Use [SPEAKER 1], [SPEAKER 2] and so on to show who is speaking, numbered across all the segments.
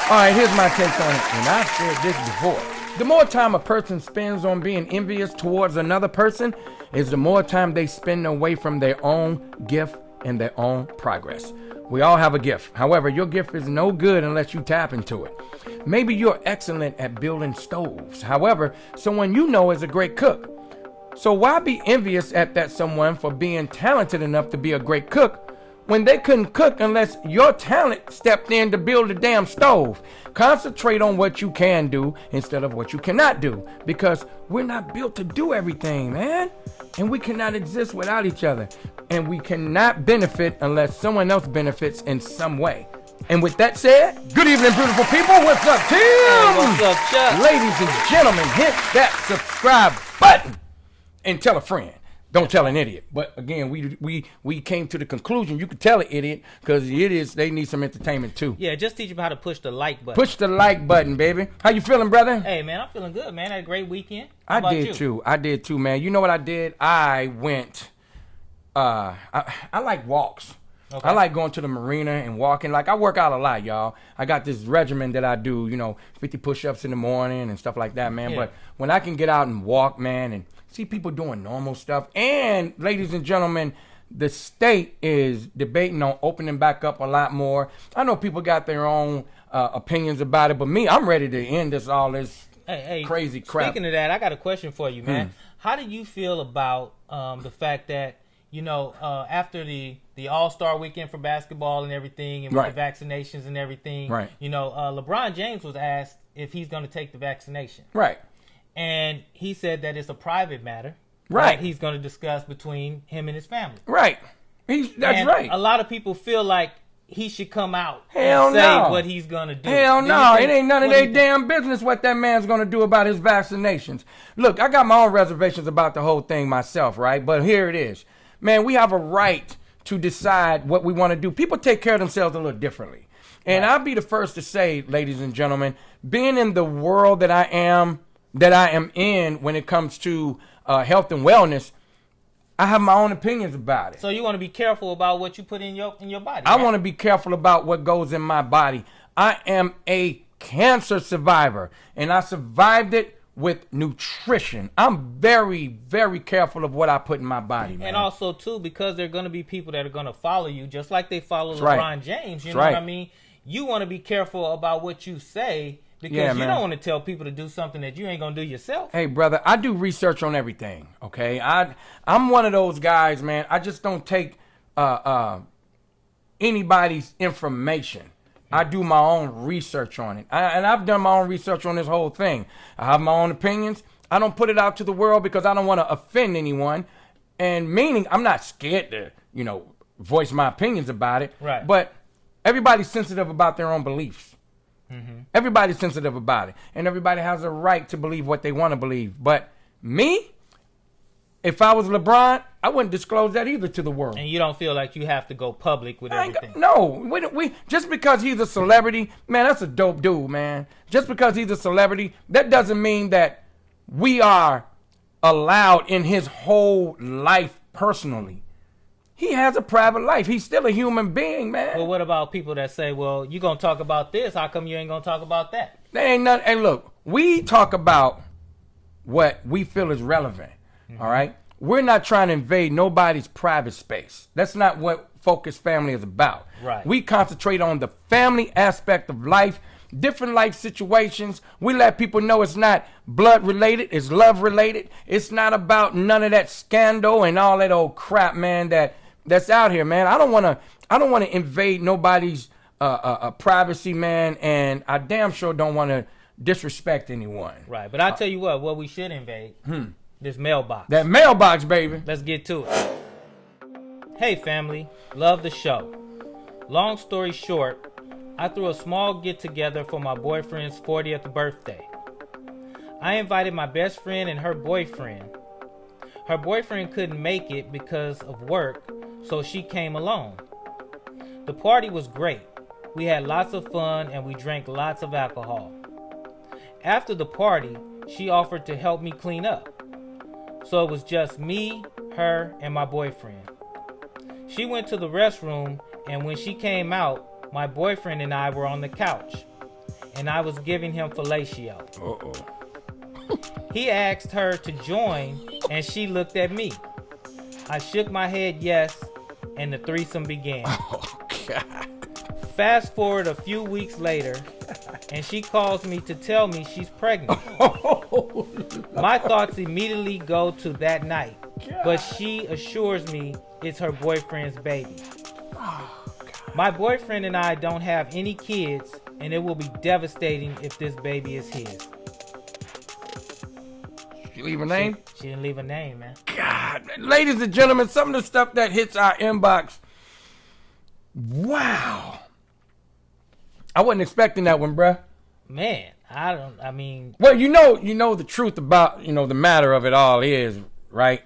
[SPEAKER 1] All right, here's my take on it, and I've said this before. The more time a person spends on being envious towards another person is the more time they spend away from their own gift and their own progress. We all have a gift. However, your gift is no good unless you tap into it. Maybe you're excellent at building stoves. However, someone you know is a great cook. So why be envious at that someone for being talented enough to be a great cook when they couldn't cook unless your talent stepped in to build a damn stove? Concentrate on what you can do instead of what you cannot do, because we're not built to do everything, man. And we cannot exist without each other. And we cannot benefit unless someone else benefits in some way. And with that said, good evening, beautiful people. What's up, Tim?
[SPEAKER 2] Hey, what's up, Chuck?
[SPEAKER 1] Ladies and gentlemen, hit that subscribe button and tell a friend. Don't tell an idiot. But again, we came to the conclusion you could tell an idiot, because the idiots, they need some entertainment too.
[SPEAKER 2] Yeah, just teach them how to push the like button.
[SPEAKER 1] Push the like button, baby. How you feeling, brother?
[SPEAKER 2] Hey, man, I'm feeling good, man. I had a great weekend.
[SPEAKER 1] I did too, man. You know what I did? I went, I like walks. Okay. I like going to the marina and walking. Like, I work out a lot, y'all. I got this regimen that I do, 50 push-ups in the morning and stuff like that, man. Yeah. But when I can get out and walk, man, and see people doing normal stuff. And, ladies and gentlemen, the state is debating on opening back up a lot more. I know people got their own opinions about it, but me, I'm ready to end this crazy crap.
[SPEAKER 2] Speaking of that, I got a question for you, man. How do you feel about the fact that, after the All-Star weekend for basketball and everything, and with the vaccinations and everything, LeBron James was asked if he's going to take the vaccination.
[SPEAKER 1] Right.
[SPEAKER 2] And he said that it's a private matter. Right. He's going to discuss between him and his family.
[SPEAKER 1] Right. That's right.
[SPEAKER 2] A lot of people feel like he should come out
[SPEAKER 1] and
[SPEAKER 2] say what he's going to do.
[SPEAKER 1] Hell no. It ain't none of their damn business what that man's going to do about his vaccinations. Look, I got my own reservations about the whole thing myself, right? But here it is. Man, we have a right to decide what we want to do. People take care of themselves a little differently. And I'll be the first to say, ladies and gentlemen, being in the world that I am in when it comes to health and wellness, I have my own opinions about it.
[SPEAKER 2] So you want to be careful about what you put in your body.
[SPEAKER 1] I want to be careful about what goes in my body. I am a cancer survivor, and I survived it with nutrition. I'm very, very careful of what I put in my body, man.
[SPEAKER 2] And also, too, because there are going to be people that are going to follow you, just like they follow LeBron James, you know what I mean? You want to be careful about what you say, because you don't want to tell people to do something that you ain't going to do yourself.
[SPEAKER 1] Hey, brother, I do research on everything, okay? I'm one of those guys, man. I just don't take anybody's information. I do my own research on it. And I've done my own research on this whole thing. I have my own opinions. I don't put it out to the world because I don't want to offend anyone. And meaning, I'm not scared to, voice my opinions about it.
[SPEAKER 2] Right.
[SPEAKER 1] But everybody's sensitive about their own beliefs. Mm-hmm. Everybody's sensitive about it. And everybody has a right to believe what they want to believe. But me, if I was LeBron, I wouldn't disclose that either to the world.
[SPEAKER 2] And you don't feel like you have to go public with everything?
[SPEAKER 1] No. We just because he's a celebrity, man, that's a dope dude, man. Just because he's a celebrity, that doesn't mean that we are allowed in his whole life personally. He has a private life. He's still a human being, man.
[SPEAKER 2] Well, what about people that say, well, you're going to talk about this. How come you ain't going to talk about that?
[SPEAKER 1] There ain't nothing. Hey, look, we talk about what we feel is relevant. All right? We're not trying to invade nobody's private space. That's not what Fokus Family is about.
[SPEAKER 2] Right.
[SPEAKER 1] We concentrate on the family aspect of life, different life situations. We let people know it's not blood related, it's love related. It's not about none of that scandal and all that old crap, man, that's out here, man. I don't want to invade nobody's privacy, man, and I damn sure don't want to disrespect anyone.
[SPEAKER 2] Right. But I tell you what we should invade. This mailbox.
[SPEAKER 1] That mailbox, baby.
[SPEAKER 2] Let's get to it. Hey, family. Love the show. Long story short, I threw a small get-together for my boyfriend's 40th birthday. I invited my best friend and her boyfriend. Her boyfriend couldn't make it because of work, so she came alone. The party was great. We had lots of fun and we drank lots of alcohol. After the party, she offered to help me clean up. So it was just me, her, and my boyfriend. She went to the restroom, and when she came out, my boyfriend and I were on the couch, and I was giving him fellatio. He asked her to join, and she looked at me. I shook my head yes, and the threesome began.
[SPEAKER 1] Oh, God.
[SPEAKER 2] Fast forward a few weeks later, and she calls me to tell me she's pregnant. My thoughts immediately go to that night, but she assures me it's her boyfriend's baby. My boyfriend and I don't have any kids, and it will be devastating if this baby is his.
[SPEAKER 1] She leave her name?
[SPEAKER 2] She didn't leave a name, man.
[SPEAKER 1] God, ladies and gentlemen, some of the stuff that hits our inbox. Wow. I wasn't expecting that one, bruh.
[SPEAKER 2] Man, I mean.
[SPEAKER 1] Well, you know the truth about, the matter of it all is, right?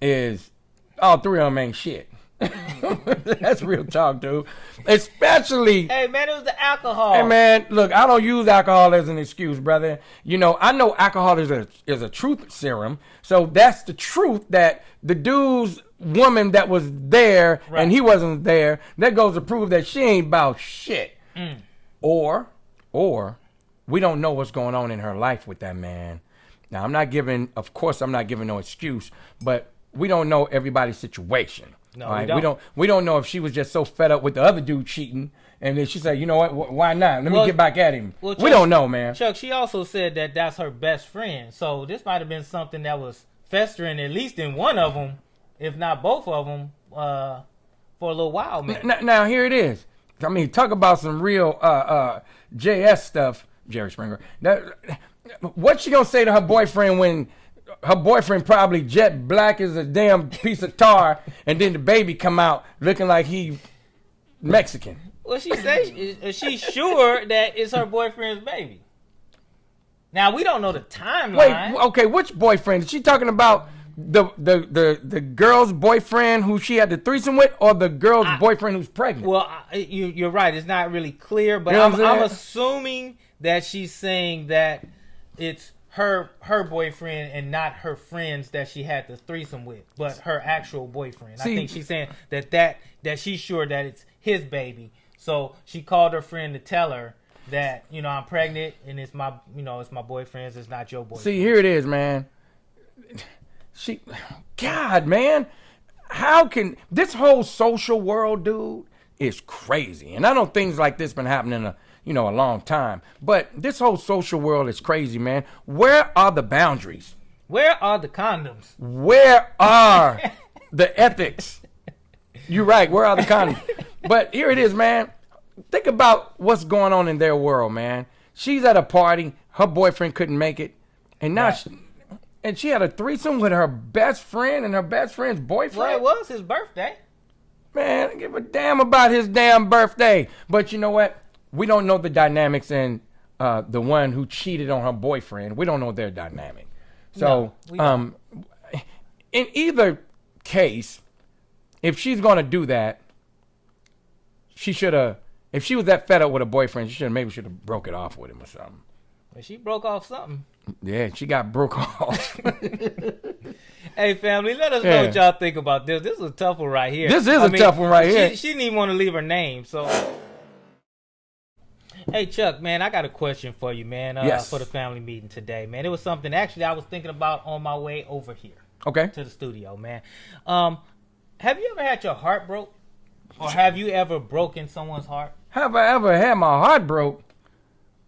[SPEAKER 1] Is all three of them ain't shit. That's real talk, dude. Especially.
[SPEAKER 2] Hey, man, it was the alcohol.
[SPEAKER 1] Hey, man, look, I don't use alcohol as an excuse, brother. I know alcohol is a truth serum. So that's the truth that the dude's woman that was there and he wasn't there, that goes to prove that she ain't about shit. Or we don't know what's going on in her life with that man. Now, I'm not giving no excuse, but we don't know everybody's situation.
[SPEAKER 2] No,
[SPEAKER 1] right? We don't know if she was just so fed up with the other dude cheating, and then she said, you know what? Why not? Let me get back at him.
[SPEAKER 2] Well, Chuck,
[SPEAKER 1] we don't know, man.
[SPEAKER 2] Chuck, she also said that that's her best friend. So this might have been something that was festering at least in one of them, if not both of them, for a little while, man.
[SPEAKER 1] Now here it is. I mean, talk about some real JS stuff, Jerry Springer. What's she gonna say to her boyfriend when her boyfriend probably jet black as a damn piece of tar, and then the baby come out looking like he Mexican?
[SPEAKER 2] Well, she say she's sure that it's her boyfriend's baby. Now we don't know the timeline.
[SPEAKER 1] Wait, okay, which boyfriend? Is she talking about the girl's boyfriend who she had the threesome with, or the girl's boyfriend who's pregnant?
[SPEAKER 2] Well, you're right. It's not really clear, but I'm assuming that she's saying that it's her boyfriend and not her friends that she had the threesome with, but her actual boyfriend. I think she's saying that she's sure that it's his baby. So she called her friend to tell her that, I'm pregnant and it's my boyfriend's, it's not your boyfriend.
[SPEAKER 1] See, here it is, man. God, man, how can this whole social world, dude, is crazy. And I know things like this been happening a long time. But this whole social world is crazy, man. Where are the boundaries?
[SPEAKER 2] Where are the condoms?
[SPEAKER 1] Where are the ethics? You're right. Where are the condoms? But here it is, man. Think about what's going on in their world, man. She's at a party. Her boyfriend couldn't make it. And now she had a threesome with her best friend and her best friend's boyfriend.
[SPEAKER 2] Well, it was his birthday.
[SPEAKER 1] Man, I don't give a damn about his damn birthday. But you know what? We don't know the dynamics in the one who cheated on her boyfriend. We don't know their dynamic. So, in either case, if she's going to do that, she should have, if she was that fed up with her boyfriend, she should have broke it off with him or something.
[SPEAKER 2] Well, she broke off something.
[SPEAKER 1] Yeah, she got broke off.
[SPEAKER 2] Hey, family, let us know what y'all think about this. This is a tough one right here.
[SPEAKER 1] This is a tough one right here.
[SPEAKER 2] She didn't even want to leave her name, so... Hey, Chuck, man, I got a question for you, man, for the family meeting today, man. It was something, actually, I was thinking about on my way over here.
[SPEAKER 1] Okay.
[SPEAKER 2] To the studio, man. Have you ever had your heart broke? Or have you ever broken someone's heart?
[SPEAKER 1] Have I ever had my heart broke?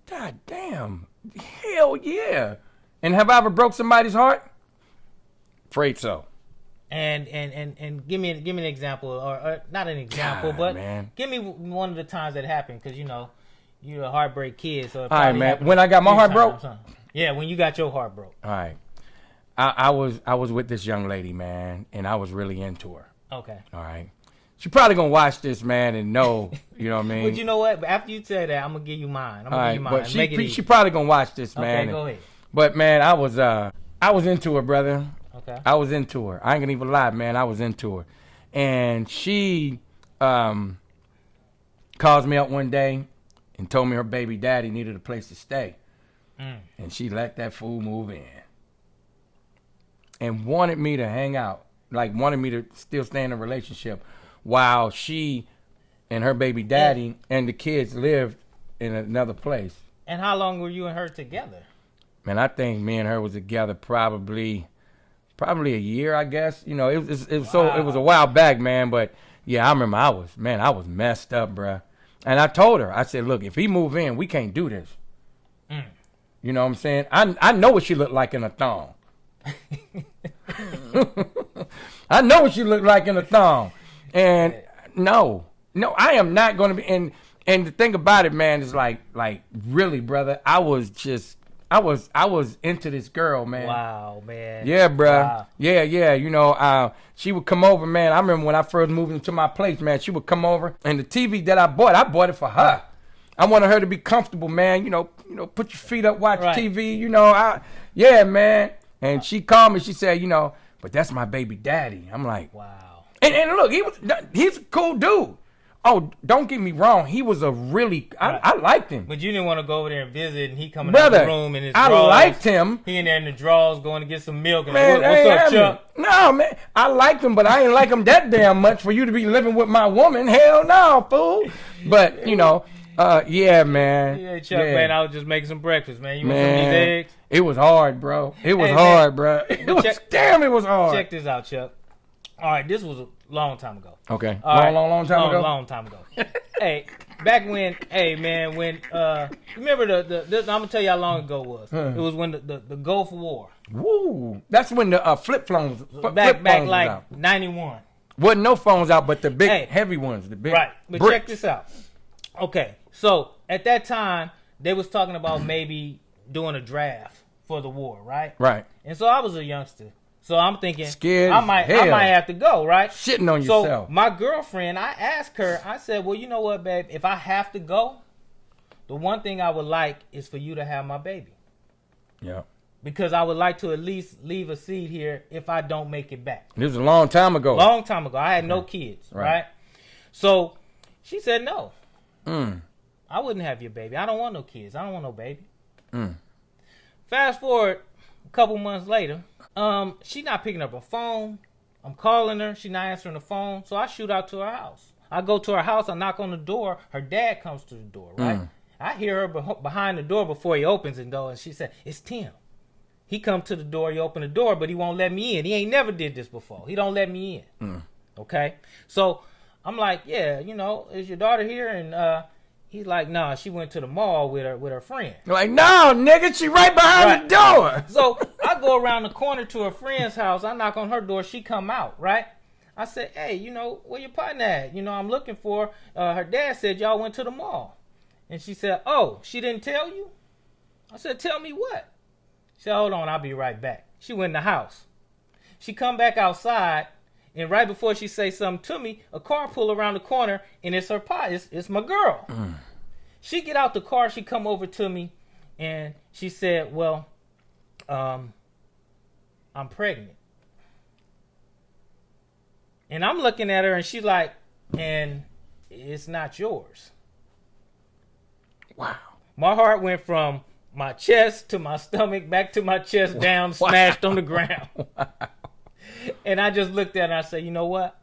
[SPEAKER 1] God damn. Hell yeah. And have I ever broke somebody's heart? Afraid so.
[SPEAKER 2] And give me an example, or not an example, but give me one of the times that happened, because, you're a heartbreak kid. So all right, man.
[SPEAKER 1] When I got my heart broke?
[SPEAKER 2] Yeah, when you got your heart broke.
[SPEAKER 1] All right. I was with this young lady, man, and I was really into her.
[SPEAKER 2] Okay.
[SPEAKER 1] All right. She probably gonna watch this, man, and know, you know what I mean?
[SPEAKER 2] But you know what? After you tell that, I'm gonna give you mine.
[SPEAKER 1] But she probably gonna watch this, man.
[SPEAKER 2] Okay, go ahead.
[SPEAKER 1] But man, I was into her, brother.
[SPEAKER 2] Okay.
[SPEAKER 1] I was into her. I ain't gonna even lie, man. I was into her, and she calls me up one day and told me her baby daddy needed a place to stay, and she let that fool move in, and wanted me to hang out, like wanted me to still stay in a relationship, while she and her baby daddy and the kids lived in another place.
[SPEAKER 2] And how long were you and her together?
[SPEAKER 1] Man, I think me and her was together probably a year, I guess. You know, it was a while back, man. But yeah, I remember I was messed up, bruh. And I told her, I said, look, if he move in, we can't do this. You know what I'm saying? I know what she looked like in a thong. I know what she looked like in a thong. And no, I am not going to be. And the thing about it, man, is like really, brother, I was into this girl, man.
[SPEAKER 2] Wow, man.
[SPEAKER 1] Yeah, bruh.
[SPEAKER 2] Wow.
[SPEAKER 1] Yeah. You know, she would come over, man. I remember when I first moved into my place, man, she would come over. And the TV that I bought it for her. I wanted her to be comfortable, man. You know, put your feet up, watch TV. You know, yeah, man. And she called me. She said, you know, but that's my baby daddy. I'm like,
[SPEAKER 2] wow.
[SPEAKER 1] And look, he's a cool dude. Oh, don't get me wrong. He was a really, I liked him.
[SPEAKER 2] But you didn't want to go over there and visit, and he coming
[SPEAKER 1] Brother,
[SPEAKER 2] out the room in his
[SPEAKER 1] I
[SPEAKER 2] drawers.
[SPEAKER 1] liked him.
[SPEAKER 2] He in there in the drawers going to get some milk. And
[SPEAKER 1] Man,
[SPEAKER 2] what's up, Chuck?
[SPEAKER 1] No, man. I liked him, but I ain't like him that damn much for you to be living with my woman. Hell no, fool. But, you know, yeah, man.
[SPEAKER 2] Yeah, Chuck, man, I was just making some breakfast, man. You want some of these eggs?
[SPEAKER 1] It was hard, bro. It was hard, bro. It was hard.
[SPEAKER 2] Check this out, Chuck. All right, this was a long time ago.
[SPEAKER 1] Okay.
[SPEAKER 2] Long
[SPEAKER 1] time ago?
[SPEAKER 2] Long time ago. Hey, back when, remember I'm going to tell you how long ago it was. It was when the Gulf War.
[SPEAKER 1] Woo. That's when the flip phones
[SPEAKER 2] Back
[SPEAKER 1] was
[SPEAKER 2] like
[SPEAKER 1] out.
[SPEAKER 2] 91.
[SPEAKER 1] Wasn't no phones out, but the big, heavy ones. The big
[SPEAKER 2] Right. But
[SPEAKER 1] bricks.
[SPEAKER 2] check this out. Okay. So, at that time, they was talking about maybe doing a draft for the war, right?
[SPEAKER 1] Right.
[SPEAKER 2] And so I was a youngster. So I'm thinking,
[SPEAKER 1] Scared
[SPEAKER 2] I might have to go, right?
[SPEAKER 1] Shitting on
[SPEAKER 2] so
[SPEAKER 1] yourself.
[SPEAKER 2] My girlfriend, I asked her, I said, well, you know what, babe? If I have to go, the one thing I would like is for you to have my baby.
[SPEAKER 1] Yeah.
[SPEAKER 2] Because I would like to at least leave a seed here if I don't make it back.
[SPEAKER 1] This was a long time ago.
[SPEAKER 2] Long time ago. I had no kids, right? So she said no. I wouldn't have your baby. I don't want no kids. I don't want no baby. Fast forward a couple months later, she not picking up her phone. I'm calling her. She not answering the phone. So I shoot out to her house. I go to her house. I knock on the door. Her dad comes to the door, right? I hear her behind the door before he opens it, though, and she said, it's Tim. He come to the door. He open the door, but he won't let me in. He ain't never did this before. He don't let me in. Okay? So I'm like, yeah, you know, is your daughter here? And he's like, nah, she went to the mall with her friend.
[SPEAKER 1] You're like, no, nigga, she right behind the door.
[SPEAKER 2] So I go around the corner to her friend's house. I knock on her door. She come out, right? I said, hey, you know, where your partner at? You know, I'm looking for her dad said y'all went to the mall. And she said, oh, she didn't tell you? I said, tell me what? She said, hold on, I'll be right back. She went in the house. She come back outside, and right before she say something to me, a car pull around the corner, and it's her pie. It's my girl. She get out the car. She come over to me, and she said, well, I'm pregnant. And I'm looking at her, and she's like, and it's not yours.
[SPEAKER 1] Wow.
[SPEAKER 2] My heart went from my chest to my stomach, back to my chest, down, smashed on the ground. Wow. And I just looked at her and I said, you know what?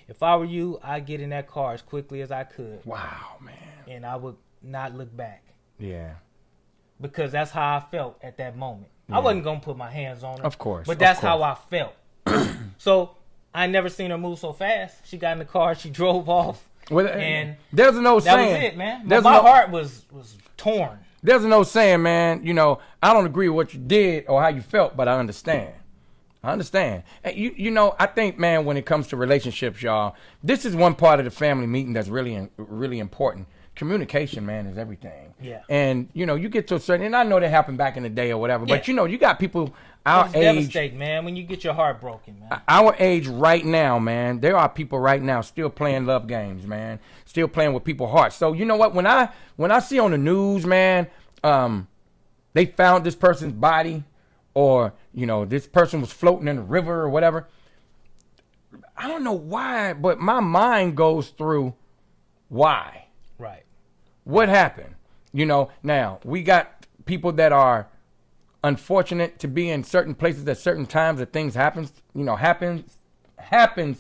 [SPEAKER 2] If I were you, I'd get in that car as quickly as I could.
[SPEAKER 1] Wow, man.
[SPEAKER 2] And I would not look back.
[SPEAKER 1] Yeah.
[SPEAKER 2] Because that's how I felt at that moment. Yeah. I wasn't going to put my hands on her.
[SPEAKER 1] Of course.
[SPEAKER 2] But that's how I felt. So I never seen her move so fast. She got in the car, she drove off.
[SPEAKER 1] Well,
[SPEAKER 2] and
[SPEAKER 1] there's no saying.
[SPEAKER 2] That was it, man. My heart was torn.
[SPEAKER 1] There's no saying, man. You know, I don't agree with what you did or how you felt, but I understand. And you know, I think, man, when it comes to relationships, y'all, this is one part of the family meeting that's really important. Communication, man, is everything.
[SPEAKER 2] Yeah.
[SPEAKER 1] And, you know, you get to a certain, and I know that happened back in the day or whatever, but, you know, you got people our age.
[SPEAKER 2] Devastating, man, when you get your heart broken, man.
[SPEAKER 1] Our age right now, man, there are people right now still playing love games, man, still playing with people's hearts. So, you know what, when I see on the news, man, they found this person's body, or, you know, this person was floating in the river or whatever, I don't know why, but my mind goes through why.
[SPEAKER 2] Right.
[SPEAKER 1] What happened? You know, now, we got people that are unfortunate to be in certain places at certain times that things happens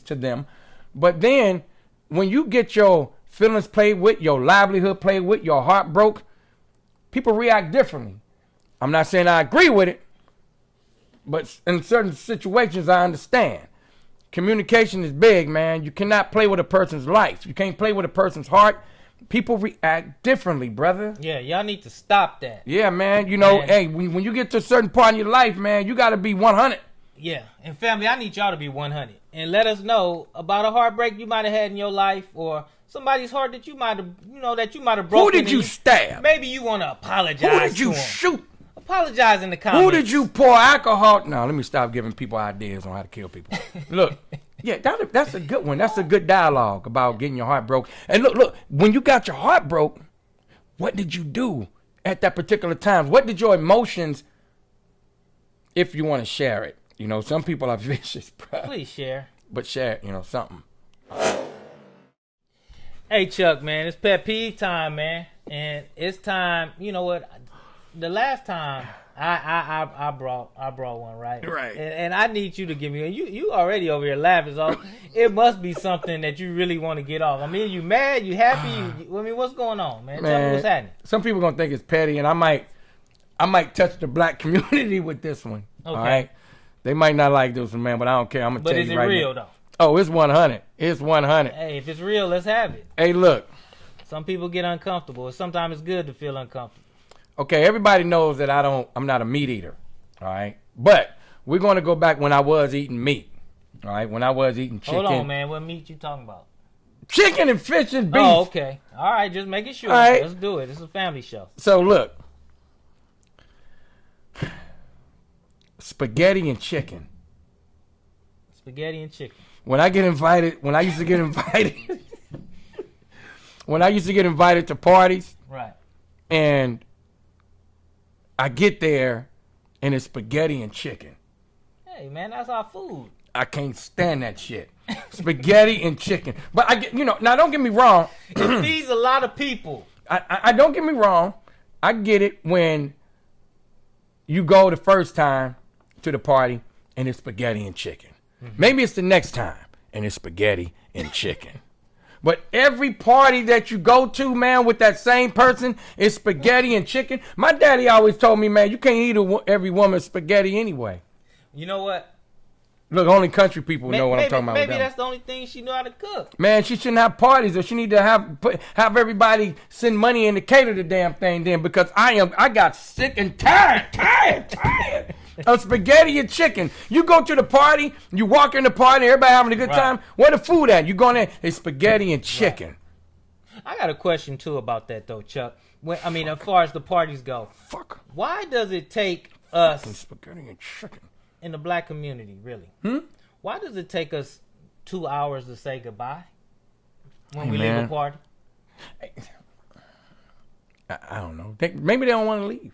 [SPEAKER 1] to them. But then when you get your feelings played with, your livelihood played with, your heart broke, people react differently. I'm not saying I agree with it, but in certain situations I understand. Communication is big, man. You cannot play with a person's life. You can't play with a person's heart. People react differently, brother.
[SPEAKER 2] Yeah, y'all need to stop that.
[SPEAKER 1] Yeah, man. Hey, when you get to a certain part in your life, man, you got to be 100.
[SPEAKER 2] Yeah, and family, I need y'all to be 100. And let us know about a heartbreak you might have had in your life, or somebody's heart that you might have, broken.
[SPEAKER 1] Who did you stab?
[SPEAKER 2] Maybe you want to apologize.
[SPEAKER 1] Who did you
[SPEAKER 2] to them.
[SPEAKER 1] shoot?
[SPEAKER 2] Apologize in the comments.
[SPEAKER 1] Who did you pour alcohol? No, let me stop giving people ideas on how to kill people. Look, yeah, that's a good one. That's a good dialogue about getting your heart broke. And look, when you got your heart broke, what did you do at that particular time? What did your emotions, if you want to share it? Some people are vicious, bro.
[SPEAKER 2] Please share.
[SPEAKER 1] But share, something.
[SPEAKER 2] Hey, Chuck, man, it's pet peeve time, man. And it's time, you know what? The last time I brought one, right?
[SPEAKER 1] Right.
[SPEAKER 2] And I need you to give me, you already over here laughing, so it must be something that you really want to get off. I mean, you mad, you happy, what's going on, man? Tell me what's happening.
[SPEAKER 1] Some people going to think it's petty, and I might touch the black community with this one.
[SPEAKER 2] Okay.
[SPEAKER 1] All right? They might not like this one, man, but I don't care. I'm going to tell you right now.
[SPEAKER 2] But is it real, though?
[SPEAKER 1] Oh, it's 100. It's 100.
[SPEAKER 2] Hey, if it's real, let's have it.
[SPEAKER 1] Hey, look.
[SPEAKER 2] Some people get uncomfortable. Sometimes it's good to feel uncomfortable.
[SPEAKER 1] Okay, everybody knows that I'm not a meat eater, all right? But we're going to go back when I was eating meat, all right? When I was eating chicken.
[SPEAKER 2] Hold on, man. What meat you talking about?
[SPEAKER 1] Chicken and fish and beef.
[SPEAKER 2] Oh, okay. All right, just making sure.
[SPEAKER 1] All right.
[SPEAKER 2] Let's do it. It's a family show.
[SPEAKER 1] So, look. Spaghetti and chicken.
[SPEAKER 2] Spaghetti and chicken.
[SPEAKER 1] When I used to get invited to parties.
[SPEAKER 2] Right.
[SPEAKER 1] And I get there and it's spaghetti and chicken.
[SPEAKER 2] Hey, man, that's our food.
[SPEAKER 1] I can't stand that shit. Spaghetti and chicken. But now don't get me wrong.
[SPEAKER 2] It feeds a lot of people.
[SPEAKER 1] I don't get me wrong. I get it when you go the first time to the party and it's spaghetti and chicken. Mm-hmm. Maybe it's the next time and it's spaghetti and chicken. But every party that you go to, man, with that same person is spaghetti and chicken. My daddy always told me, man, you can't eat every woman's spaghetti anyway.
[SPEAKER 2] You know what?
[SPEAKER 1] Look, only country people know what I'm talking about.
[SPEAKER 2] Maybe that's the only thing she knew how to cook.
[SPEAKER 1] Man, she shouldn't have parties, or she need to have everybody send money in to cater the damn thing then, because I got sick and tired of spaghetti and chicken. You go to the party, you walk in the party, everybody having a good time. Where the food at? You going there, it's spaghetti and chicken.
[SPEAKER 2] Right. I got a question too about that though, Chuck. As far as the parties go.
[SPEAKER 1] Fuck.
[SPEAKER 2] Why does it take us
[SPEAKER 1] spaghetti and chicken
[SPEAKER 2] in the black community, really? Why does it take us 2 hours to say goodbye when we leave a party?
[SPEAKER 1] I don't know. Maybe they don't want to leave.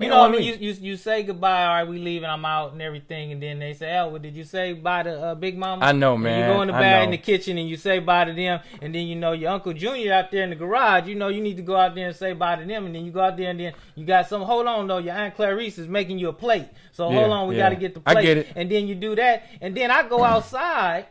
[SPEAKER 2] You say goodbye, all right, we leave and I'm out and everything, and then they say, oh, well, did you say bye to Big Mama?
[SPEAKER 1] I know, man.
[SPEAKER 2] And you go in the bag in the kitchen and you say bye to them, and then your Uncle Junior out there in the garage, you need to go out there and say bye to them, and then you go out there and then you got some, hold on though, your Aunt Clarice is making you a plate, so hold on, we got to get the plate.
[SPEAKER 1] I get it.
[SPEAKER 2] And then you do that, and then I go outside.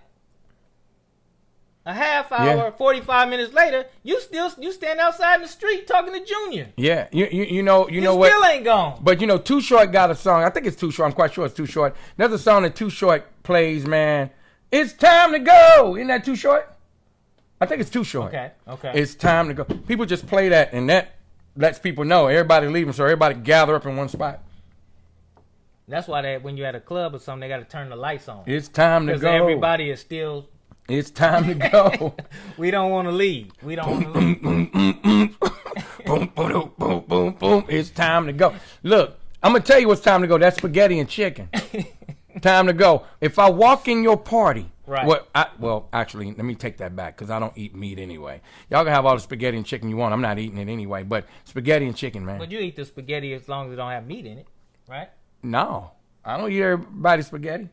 [SPEAKER 2] A half hour, 45 minutes later, you stand outside in the street talking to Junior.
[SPEAKER 1] Yeah, you know what?
[SPEAKER 2] Still ain't gone.
[SPEAKER 1] But Too Short got a song. I think it's Too Short. I'm quite sure it's Too Short. There's a song that Too Short plays, man. It's time to go. Isn't that Too Short? I think it's Too Short.
[SPEAKER 2] Okay.
[SPEAKER 1] It's time to go. People just play that, and that lets people know everybody leaving, so everybody gather up in one spot.
[SPEAKER 2] That's why when you're at a club or something, they got to turn the lights on.
[SPEAKER 1] It's time to go.
[SPEAKER 2] Because everybody is still.
[SPEAKER 1] It's time to go.
[SPEAKER 2] We don't want to leave. Boom,
[SPEAKER 1] boom, boom, boom. It's time to go. Look, I'm going to tell you what's time to go. That's spaghetti and chicken. Time to go. If I walk in your party.
[SPEAKER 2] Right.
[SPEAKER 1] Actually, let me take that back because I don't eat meat anyway. Y'all can have all the spaghetti and chicken you want. I'm not eating it anyway. But spaghetti and chicken, man.
[SPEAKER 2] But you eat the spaghetti as long as it don't have meat in it, right?
[SPEAKER 1] No. I don't eat everybody's spaghetti.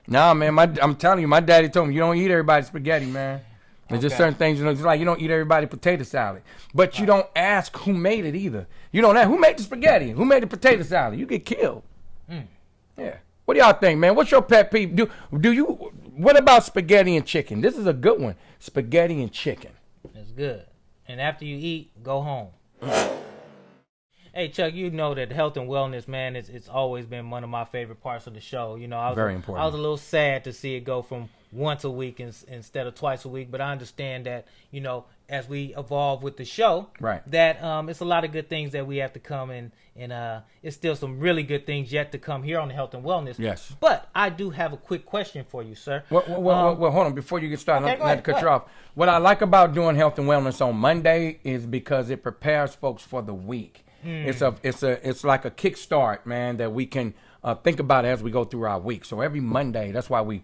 [SPEAKER 1] Nah, man, I'm telling you, my daddy told me you don't eat everybody's spaghetti, man. There's just certain things, it's like you don't eat everybody potato salad. But you don't ask who made it either. You don't ask who made the spaghetti, who made the potato salad. You get killed. Yeah. What do y'all think, man? What's your pet peeve? Do you What about spaghetti and chicken? This is a good one. Spaghetti and chicken.
[SPEAKER 2] It's good. And after you eat, go home. Hey, Chuck, you know that health and wellness, man, it's always been one of my favorite parts of the show. You know,
[SPEAKER 1] Very important.
[SPEAKER 2] I was a little sad to see it go from once a week instead of twice a week, but I understand that, you know, as we evolve with the show,
[SPEAKER 1] right,
[SPEAKER 2] that it's a lot of good things that we have to come and it's still some really good things yet to come here on the health and wellness.
[SPEAKER 1] Yes.
[SPEAKER 2] But I do have a quick question for you, sir.
[SPEAKER 1] Well, hold on. Before you get started,
[SPEAKER 2] Okay,
[SPEAKER 1] not to cut you off. What I like about doing health and wellness on Monday is because it prepares folks for the week. It's like a kickstart, man, that we can think about as we go through our week. So every Monday, that's why we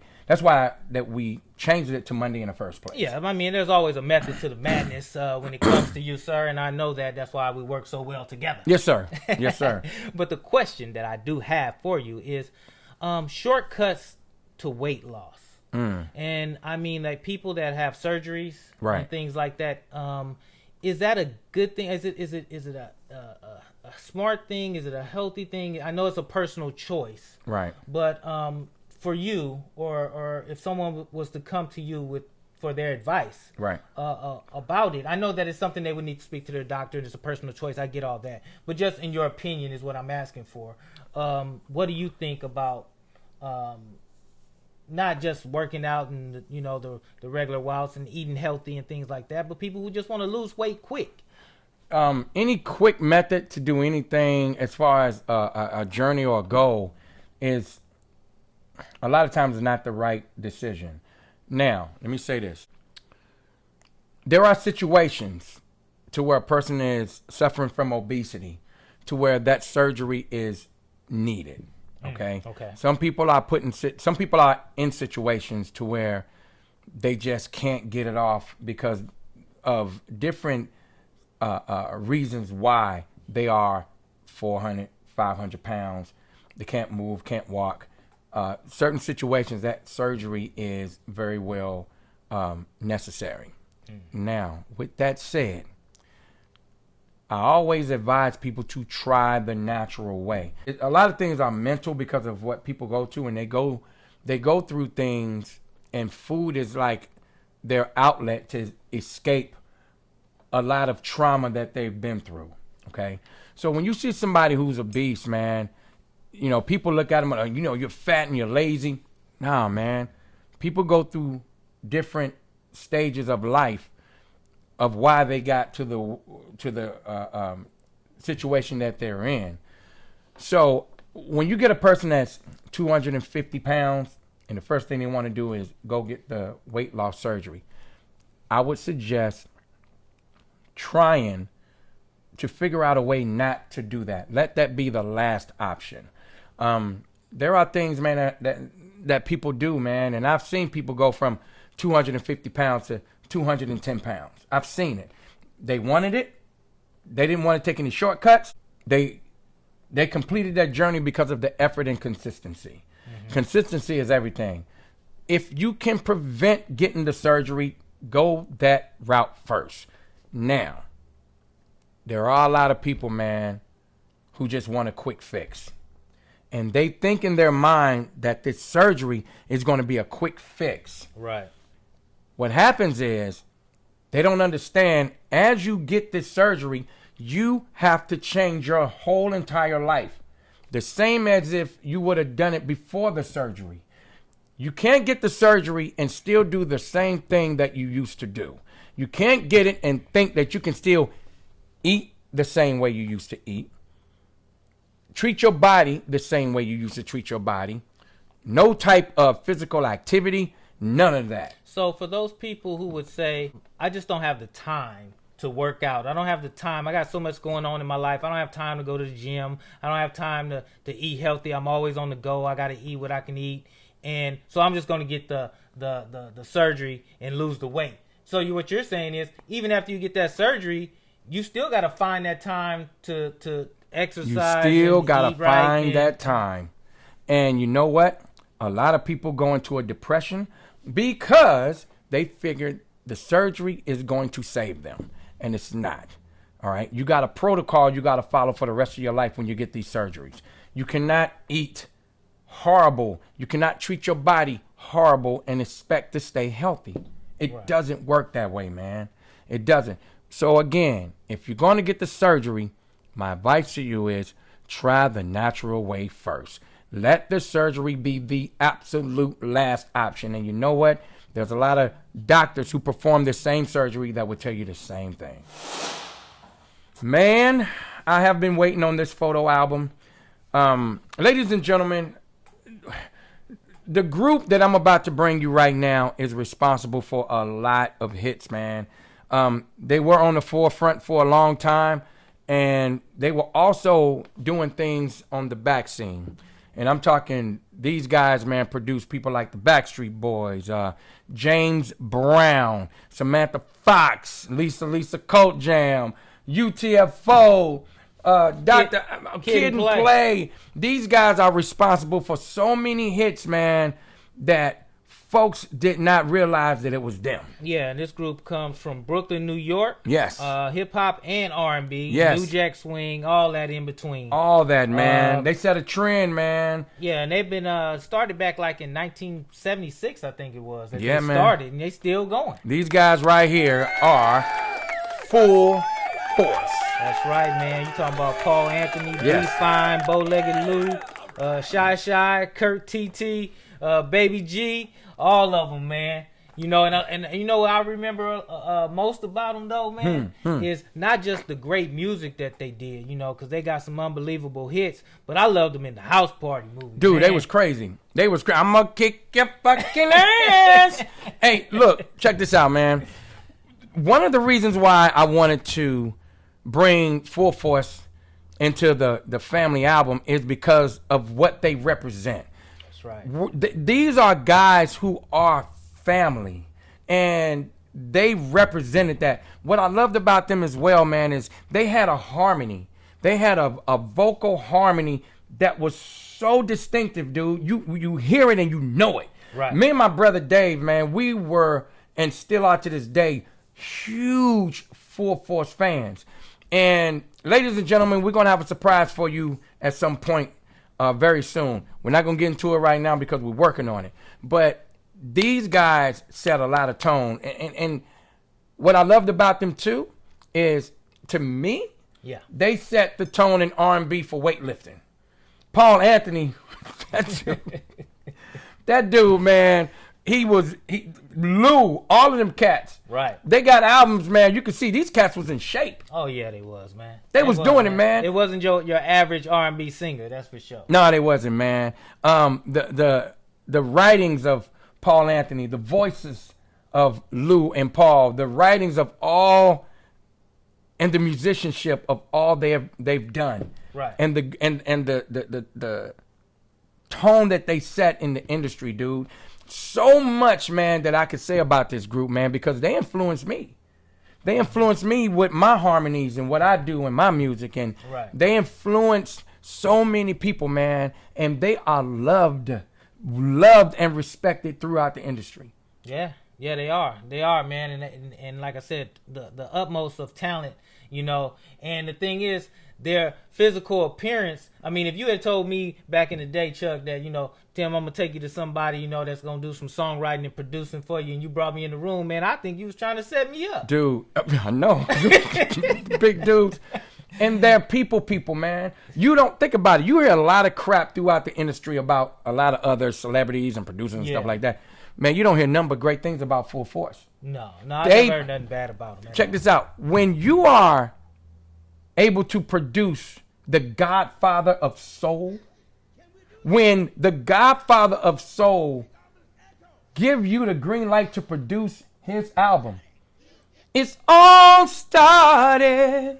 [SPEAKER 1] changed it to Monday in the first place.
[SPEAKER 2] Yeah, I mean, there's always a method to the madness when it comes to you, sir, and I know that. That's why we work so well together.
[SPEAKER 1] Yes, sir. Yes, sir.
[SPEAKER 2] But the question that I do have for you is shortcuts to weight loss. And I mean, like people that have surgeries and things like that. Is that a good thing? Is it a smart thing? Is it a healthy thing? I know it's a personal choice,
[SPEAKER 1] right?
[SPEAKER 2] But for you, or if someone was to come to you for their advice,
[SPEAKER 1] right,
[SPEAKER 2] about it, I know that it's something they would need to speak to their doctor. It's a personal choice. I get all that, but just in your opinion is what I'm asking for. What do you think about? Not just working out and the regular wilds and eating healthy and things like that, but people who just want to lose weight quick.
[SPEAKER 1] Any quick method to do anything as far as a journey or a goal is a lot of times not the right decision. Now, let me say this. There are situations to where a person is suffering from obesity to where that surgery is needed. Okay.
[SPEAKER 2] Okay.
[SPEAKER 1] Some people are in situations to where they just can't get it off because of different reasons why they are 400, 500 pounds. They can't move, can't walk. Certain situations that surgery is very well necessary. Now, with that said, I always advise people to try the natural way. A lot of things are mental because of what people go to, and they go through things, and food is like their outlet to escape a lot of trauma that they've been through. Okay, so when you see somebody who's obese, man, people look at them, you're fat and you're lazy. Nah, man, people go through different stages of life of why they got to the situation that they're in. So when you get a person that's 250 pounds and the first thing they want to do is go get the weight loss surgery, I would suggest trying to figure out a way not to do that. Let that be the last option. There are things, man, that people do, man, and I've seen people go from 250 pounds to 210 pounds. I've seen it. They wanted it. They didn't want to take any shortcuts. They completed that journey because of the effort and consistency. Mm-hmm. Consistency is everything. If you can prevent getting the surgery, go that route first. Now, there are a lot of people, man, who just want a quick fix. And they think in their mind that this surgery is going to be a quick fix.
[SPEAKER 2] Right.
[SPEAKER 1] What happens is they don't understand, as you get this surgery, you have to change your whole entire life. The same as if you would have done it before the surgery. You can't get the surgery and still do the same thing that you used to do. You can't get it and think that you can still eat the same way you used to eat. Treat your body the same way you used to treat your body. No type of physical activity, none of that.
[SPEAKER 2] So for those people who would say, I just don't have the time to work out. I don't have the time. I got so much going on in my life. I don't have time to go to the gym. I don't have time to eat healthy. I'm always on the go. I got to eat what I can eat. And so I'm just going to get the surgery and lose the weight. So what you're saying is, even after you get that surgery, you still got to find that time to exercise.
[SPEAKER 1] You still got to find that time. And you know what? A lot of people go into a depression because they figured the surgery is going to save them. And it's not. All right? You got a protocol you got to follow for the rest of your life when you get these surgeries. You cannot eat horrible. You cannot treat your body horrible and expect to stay healthy. It
[SPEAKER 2] Right.
[SPEAKER 1] doesn't work that way, man. It doesn't. So again, if you're going to get the surgery, my advice to you is try the natural way first. Let the surgery be the absolute last option. And you know what? There's a lot of doctors who perform the same surgery that would tell you the same thing. Man, I have been waiting on this photo album. Ladies and gentlemen, the group that I'm about to bring you right now is responsible for a lot of hits, man. They were on the forefront for a long time, and they were also doing things on the back scene. And I'm talking, these guys, man, produce people like the Backstreet Boys, James Brown, Samantha Fox, Lisa Cult Jam, UTFO, Dr. Kid and Play. These guys are responsible for so many hits, man, that folks did not realize that it was them.
[SPEAKER 2] Yeah, and this group comes from Brooklyn, New York.
[SPEAKER 1] Yes.
[SPEAKER 2] Hip hop and R&B.
[SPEAKER 1] Yes.
[SPEAKER 2] New Jack Swing, all that in between.
[SPEAKER 1] All that, man. They set a trend, man.
[SPEAKER 2] Yeah, and they've been started back like in 1976, I think it was. That
[SPEAKER 1] Yeah,
[SPEAKER 2] they
[SPEAKER 1] man.
[SPEAKER 2] started, and they still going.
[SPEAKER 1] These guys right here are full force.
[SPEAKER 2] That's right, man. You talking about Paul Anthony,
[SPEAKER 1] Yes.
[SPEAKER 2] B Fine, Bow-Legged Lou, Shy, Kurt TT, Baby G, all of them, man. You know, and you know what I remember most about them though, man, is not just the great music that they did, you know, because they got some unbelievable hits, but I loved them in the house party movie.
[SPEAKER 1] Dude,
[SPEAKER 2] man.
[SPEAKER 1] they was crazy. They was crazy. I'm gonna kick your fucking ass. Hey, look, check this out, man. One of the reasons why I wanted to bring Full Force into the family album is because of what they represent.
[SPEAKER 2] That's right.
[SPEAKER 1] These are guys who are family, and they represented that. What I loved about them as well, man, is they had a harmony. They had a vocal harmony that was so distinctive, dude. You hear it and you know it.
[SPEAKER 2] Right.
[SPEAKER 1] Me and my brother Dave, man, we were, and still are to this day, huge Full Force fans. And ladies and gentlemen, we're going to have a surprise for you at some point very soon. We're not going to get into it right now because we're working on it. But these guys set a lot of tone. And what I loved about them, too, is, to me,
[SPEAKER 2] Yeah.
[SPEAKER 1] they set the tone in R&B for weightlifting. Paul Anthony, that dude, man, Lou, all of them cats.
[SPEAKER 2] Right.
[SPEAKER 1] They got albums, man. You can see these cats was in shape.
[SPEAKER 2] Oh yeah, they was, man.
[SPEAKER 1] They was doing it, man.
[SPEAKER 2] It wasn't your average R&B singer, that's for sure.
[SPEAKER 1] No, they wasn't, man. The writings of Paul Anthony, the voices of Lou and Paul, the writings of all, and the musicianship of all they've done.
[SPEAKER 2] Right.
[SPEAKER 1] And the tone that they set in the industry, dude. So much, man, that I could say about this group, man, because they influenced me. They influenced me with my harmonies and what I do in my music, and
[SPEAKER 2] Right.
[SPEAKER 1] they influenced so many people, man, and they are loved and respected throughout the industry.
[SPEAKER 2] Yeah, they are, man, and like I said, the utmost of talent, you know. And the thing is, their physical appearance. I mean, if you had told me back in the day, Chuck, that, you know, Tim, I'm gonna take you to somebody, you know, that's gonna do some songwriting and producing for you, and you brought me in the room, man, I think you was trying to set me up.
[SPEAKER 1] Dude, I know. Big dudes. And they're people, man. You don't think about it. You hear a lot of crap throughout the industry about a lot of other celebrities and producers and stuff like that. Man, you don't hear nothing but great things about Full Force.
[SPEAKER 2] No, I never heard nothing bad about them.
[SPEAKER 1] Check this out. When you are able to produce the Godfather of Soul, when the Godfather of Soul give you the green light to produce his album, it's all started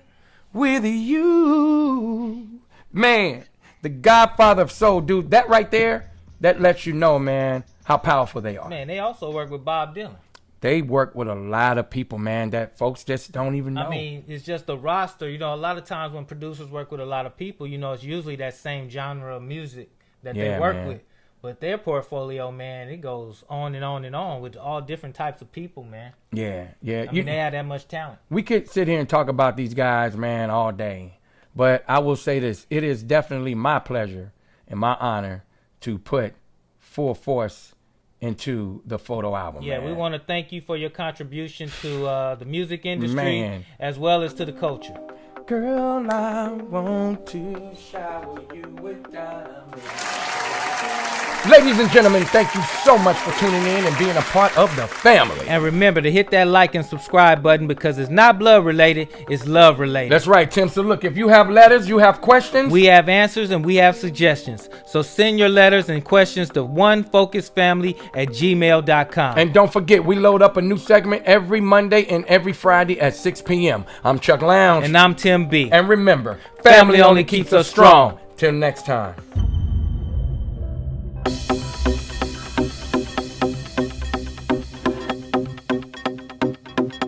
[SPEAKER 1] with you. Man, the Godfather of Soul, dude, that right there, that lets you know, man, how powerful they are.
[SPEAKER 2] Man, they also work with Bob Dylan.
[SPEAKER 1] They work with a lot of people, man, that folks just don't even know.
[SPEAKER 2] I mean, it's just the roster. You know, a lot of times when producers work with a lot of people, you know, it's usually that same genre of music that they work with. But their portfolio, man, it goes on and on and on with all different types of people, man.
[SPEAKER 1] Yeah.
[SPEAKER 2] I mean, they have that much talent.
[SPEAKER 1] We could sit here and talk about these guys, man, all day. But I will say this. It is definitely my pleasure and my honor to put Full Force into the photo album.
[SPEAKER 2] Yeah,
[SPEAKER 1] man.
[SPEAKER 2] we want to thank you for your contribution to the music industry,
[SPEAKER 1] Man.
[SPEAKER 2] as well as to the culture.
[SPEAKER 1] Girl, I want to shower you with diamonds. Ladies and gentlemen, thank you so much for tuning in and being a part of the family.
[SPEAKER 2] And remember to hit that like and subscribe button, because it's not blood related, it's love related.
[SPEAKER 1] That's right, Tim. So look, if you have letters, you have questions,
[SPEAKER 2] We have answers and we have suggestions. So send your letters and questions to onefocusfamily@gmail.com.
[SPEAKER 1] and don't forget, we load up a new segment every Monday and every Friday at 6 p.m. I'm Chuck Lounge.
[SPEAKER 2] And I'm Tim B.
[SPEAKER 1] And remember,
[SPEAKER 2] Family only keeps us strong.
[SPEAKER 1] Till next time.